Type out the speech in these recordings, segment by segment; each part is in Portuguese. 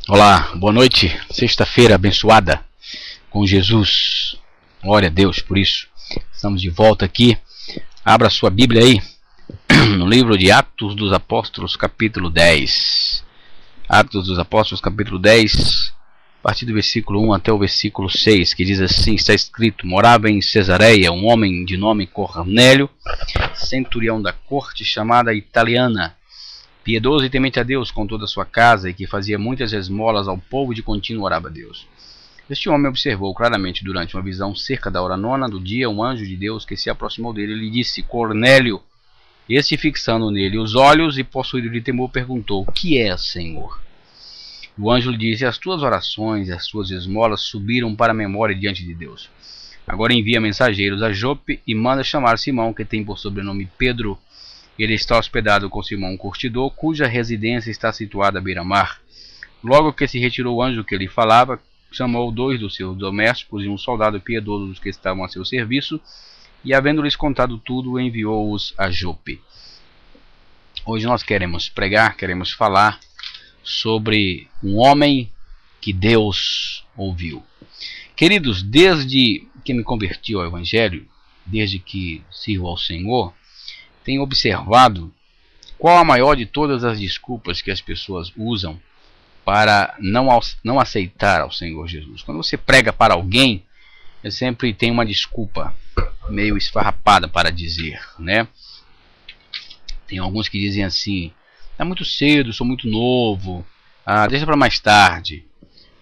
Olá, boa noite. Sexta-feira abençoada com Jesus. Glória a Deus por isso. Estamos de volta aqui. Abra sua Bíblia aí no livro de Atos dos Apóstolos, capítulo 10. Atos dos Apóstolos, capítulo 10, a partir do versículo 1 até o versículo 6, que diz assim: está escrito: morava em Cesareia um homem de nome Cornélio, centurião da corte chamada Italiana, piedoso e temente a Deus com toda a sua casa, e que fazia muitas esmolas ao povo e de contínuo orava a Deus. Este homem observou claramente durante uma visão cerca da hora nona do dia um anjo de Deus que se aproximou dele e lhe disse: Cornélio. Este, fixando nele os olhos e possuído de temor, perguntou: que é, Senhor? O anjo lhe disse: as tuas orações e as tuas esmolas subiram para a memória diante de Deus. Agora envia mensageiros a Jope e manda chamar Simão, que tem por sobrenome Pedro. Ele está hospedado com Simão, um curtidor, cuja residência está situada à beira-mar. Logo que se retirou o anjo que lhe falava, chamou 2 dos seus domésticos e um soldado piedoso dos que estavam a seu serviço, e, havendo-lhes contado tudo, enviou-os a Jope. Hoje nós queremos pregar, queremos falar sobre um homem que Deus ouviu. Queridos, desde que me converti ao Evangelho, desde que sirvo ao Senhor, tenho observado qual a maior de todas as desculpas que as pessoas usam para não aceitar ao Senhor Jesus. Quando você prega para alguém, sempre tem uma desculpa meio esfarrapada para dizer, né? Tem alguns que dizem assim: está muito cedo, sou muito novo, deixa para mais tarde.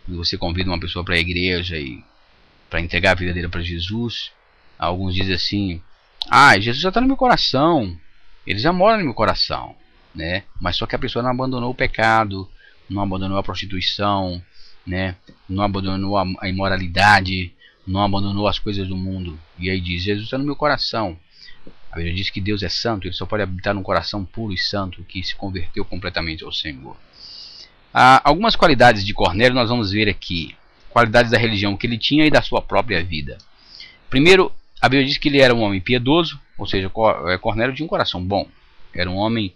E você convida uma pessoa para a igreja e para entregar a vida dele para Jesus. Alguns dizem assim: Jesus já está no meu coração, ele já mora no meu coração, né? Mas só que a pessoa não abandonou o pecado, não abandonou a prostituição, né? Não abandonou a imoralidade, não abandonou as coisas do mundo. E aí diz: Jesus está no meu coração. A Bíblia diz que Deus é santo, ele só pode habitar num coração puro e santo que se converteu completamente ao Senhor. Algumas qualidades de Cornélio nós vamos ver aqui. Qualidades da religião que ele tinha e da sua própria vida. Primeiro, a Bíblia diz que ele era um homem piedoso, ou seja, Cornélio tinha um coração bom. Era um homem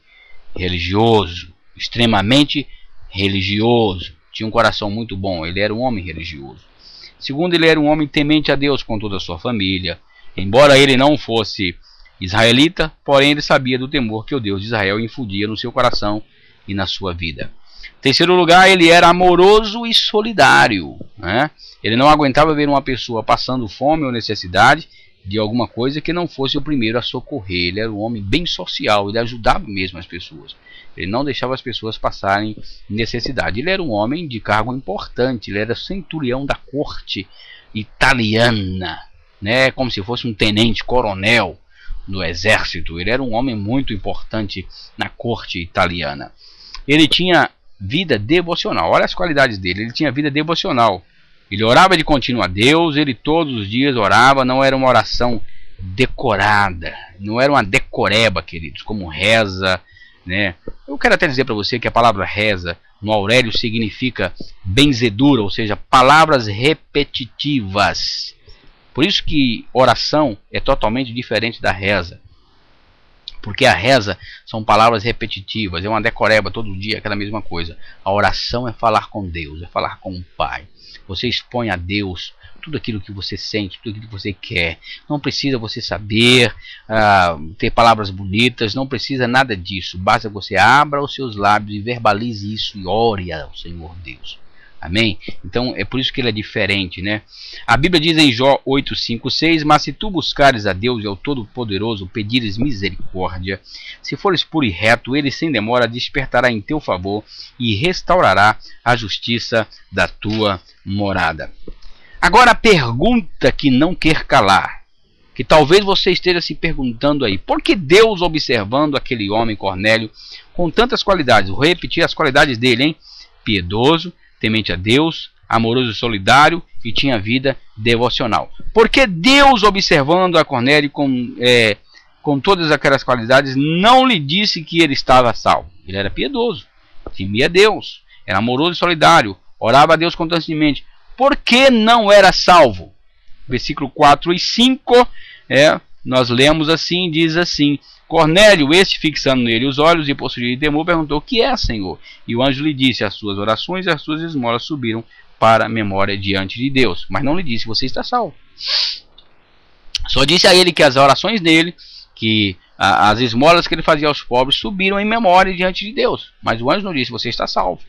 religioso, extremamente religioso. Tinha um coração muito bom, ele era um homem religioso. Segundo, ele era um homem temente a Deus com toda a sua família. Embora ele não fosse israelita, porém ele sabia do temor que o Deus de Israel infundia no seu coração e na sua vida. Terceiro lugar, ele era amoroso e solidário, né? Ele não aguentava ver uma pessoa passando fome ou necessidade de alguma coisa que não fosse o primeiro a socorrer. Ele era um homem bem social, ele ajudava mesmo as pessoas. Ele não deixava as pessoas passarem necessidade. Ele era um homem de cargo importante, ele era centurião da corte italiana, né? Como se fosse um tenente-coronel no exército. Ele era um homem muito importante na corte italiana. Ele tinha vida devocional. Olha as qualidades dele. Ele tinha vida devocional. Ele orava de contínuo a Deus, ele todos os dias orava, não era uma oração decorada, não era uma decoreba, queridos, como reza, né? Eu quero até dizer para você que a palavra reza no Aurélio significa benzedura, ou seja, palavras repetitivas. Por isso que oração é totalmente diferente da reza. Porque a reza são palavras repetitivas, é uma decoreba todo dia, aquela mesma coisa. A oração é falar com Deus, é falar com o Pai. Você expõe a Deus tudo aquilo que você sente, tudo aquilo que você quer. Não precisa você saber ter palavras bonitas, não precisa nada disso. Basta você abra os seus lábios e verbalize isso e ore ao Senhor Deus. Amém? Então é por isso que ele é diferente, né? A Bíblia diz em Jó 8, 5, 6: mas se tu buscares a Deus e ao Todo-Poderoso, pedires misericórdia, se fores puro e reto, ele sem demora despertará em teu favor e restaurará a justiça da tua morada. Agora a pergunta que não quer calar, que talvez você esteja se perguntando aí: por que Deus, observando aquele homem Cornélio com tantas qualidades? Vou repetir as qualidades dele, hein? Piedoso, temente a Deus, amoroso e solidário, e tinha vida devocional. Porque Deus, observando a Cornélio com todas aquelas qualidades, não lhe disse que ele estava salvo? Ele era piedoso, temia a Deus, era amoroso e solidário, orava a Deus constantemente. Por que não era salvo? Versículo 4 e 5, nós lemos assim, diz assim: Cornélio, este fixando nele os olhos e possuído de temor, perguntou: o que é, Senhor? E o anjo lhe disse: as suas orações e as suas esmolas subiram para a memória diante de Deus. Mas não lhe disse: você está salvo. Só disse a ele que as orações dele, que as esmolas que ele fazia aos pobres, subiram em memória diante de Deus. Mas o anjo não disse: você está salvo.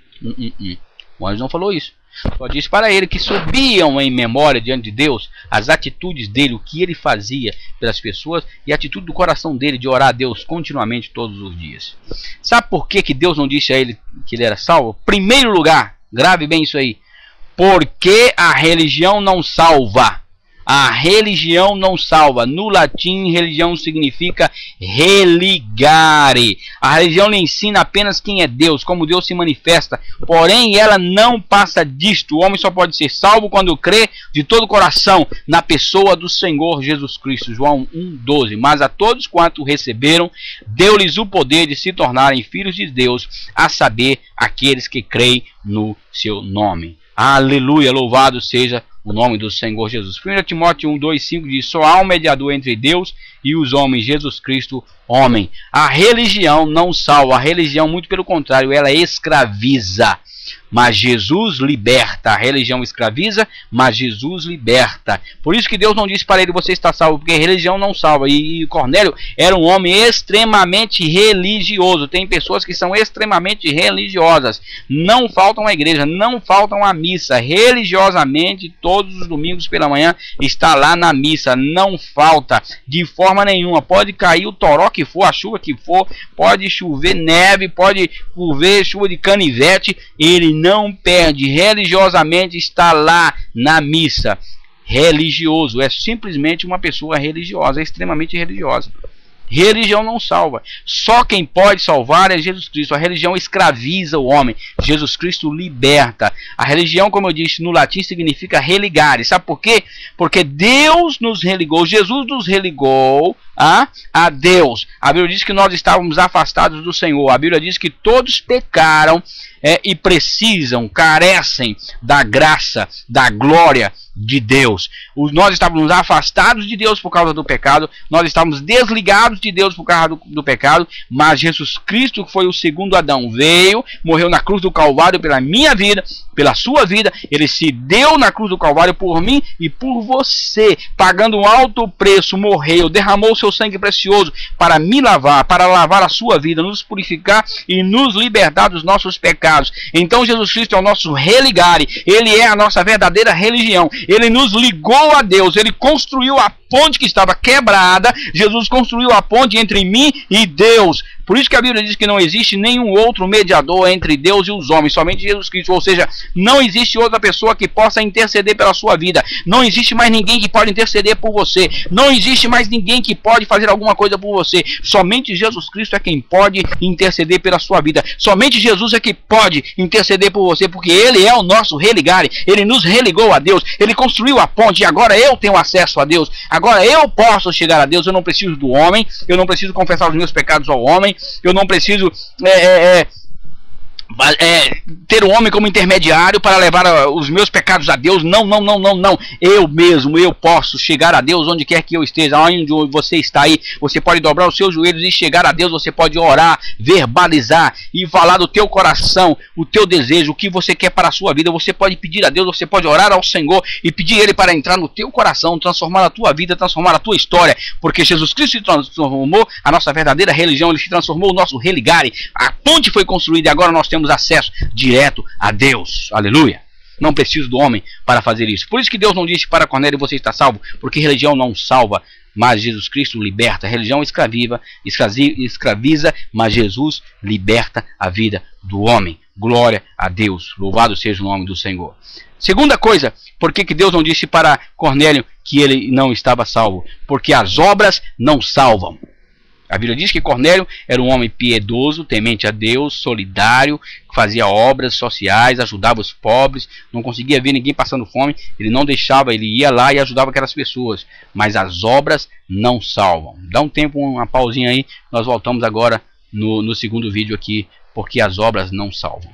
O anjo não falou isso. Só disse para ele que subiam em memória diante de Deus as atitudes dele, o que ele fazia pelas pessoas e a atitude do coração dele de orar a Deus continuamente todos os dias. Sabe por que Deus não disse a ele que ele era salvo? Primeiro lugar, grave bem isso aí: porque a religião não salva. A religião não salva. No latim, religião significa religare. A religião lhe ensina apenas quem é Deus, como Deus se manifesta. Porém, ela não passa disto. O homem só pode ser salvo quando crê de todo o coração na pessoa do Senhor Jesus Cristo. João 1,12. Mas a todos quanto receberam, deu-lhes o poder de se tornarem filhos de Deus, a saber, aqueles que creem no seu nome. Aleluia, louvado seja o nome do Senhor Jesus. 1 Timóteo 1:2-5 diz: só há um mediador entre Deus e os homens, Jesus Cristo, homem. A religião não salva. A religião, muito pelo contrário, ela escraviza. Mas Jesus liberta. A religião escraviza, mas Jesus liberta. Por isso que Deus não disse para ele: você está salvo, porque a religião não salva. E Cornélio era um homem extremamente religioso. Tem pessoas que são extremamente religiosas, não faltam à igreja, não faltam à missa. Religiosamente, todos os domingos pela manhã está lá na missa, não falta de forma nenhuma. Pode cair o toró que for, a chuva que for, pode chover neve, pode chover chuva de canivete, ele não perde. Religiosamente está lá na missa. Religioso é simplesmente uma pessoa religiosa, é extremamente religiosa. Religião não salva. Só quem pode salvar é Jesus Cristo. A religião escraviza o homem. Jesus Cristo liberta. A religião, como eu disse no latim, significa religare. Sabe por quê? Porque Deus nos religou. Jesus nos religou a Deus. A Bíblia diz que nós estávamos afastados do Senhor. A Bíblia diz que todos pecaram e precisam, carecem da graça, da glória de Deus. Nós estávamos afastados de Deus por causa do pecado, nós estávamos desligados de Deus por causa do pecado, mas Jesus Cristo, que foi o segundo Adão, veio, morreu na cruz do Calvário pela minha vida, pela sua vida. Ele se deu na cruz do Calvário por mim e por você, pagando um alto preço, morreu, derramou o seu sangue precioso para me lavar, para lavar a sua vida, nos purificar e nos libertar dos nossos pecados. Então Jesus Cristo é o nosso religare, ele é a nossa verdadeira religião. Ele nos ligou a Deus, ele construiu a ponte que estava quebrada. Jesus construiu a ponte entre mim e Deus. Por isso que a Bíblia diz que não existe nenhum outro mediador entre Deus e os homens, somente Jesus Cristo. Ou seja, não existe outra pessoa que possa interceder pela sua vida. Não existe mais ninguém que pode interceder por você. Não existe mais ninguém que pode fazer alguma coisa por você. Somente Jesus Cristo é quem pode interceder pela sua vida. Somente Jesus é que pode interceder por você, porque ele é o nosso religare. Ele nos religou a Deus. Ele construiu a ponte e agora eu tenho acesso a Deus. Agora eu posso chegar a Deus. Eu não preciso do homem. Eu não preciso confessar os meus pecados ao homem. Eu não preciso ter um homem como intermediário para levar os meus pecados a Deus. Não. Eu mesmo, eu posso chegar a Deus onde quer que eu esteja. Onde você está aí, você pode dobrar os seus joelhos e chegar a Deus. Você pode orar, verbalizar e falar do teu coração, o teu desejo, o que você quer para a sua vida. Você pode pedir a Deus, você pode orar ao Senhor e pedir Ele para entrar no teu coração, transformar a tua vida, transformar a tua história. Porque Jesus Cristo se transformou a nossa verdadeira religião. Ele se transformou o nosso religare. A ponte foi construída e agora nós temos acesso direto a Deus. Aleluia. Não preciso do homem para fazer isso. Por isso que Deus não disse para Cornélio: você está salvo, porque religião não salva, mas Jesus Cristo liberta. A religião escraviza, mas Jesus liberta a vida do homem. Glória a Deus. Louvado seja o nome do Senhor. Segunda coisa, por que Deus não disse para Cornélio que ele não estava salvo? Porque as obras não salvam. A Bíblia diz que Cornélio era um homem piedoso, temente a Deus, solidário, fazia obras sociais, ajudava os pobres, não conseguia ver ninguém passando fome, ele não deixava, ele ia lá e ajudava aquelas pessoas. Mas as obras não salvam. Dá um tempo, uma pausinha aí, nós voltamos agora no segundo vídeo aqui, porque as obras não salvam.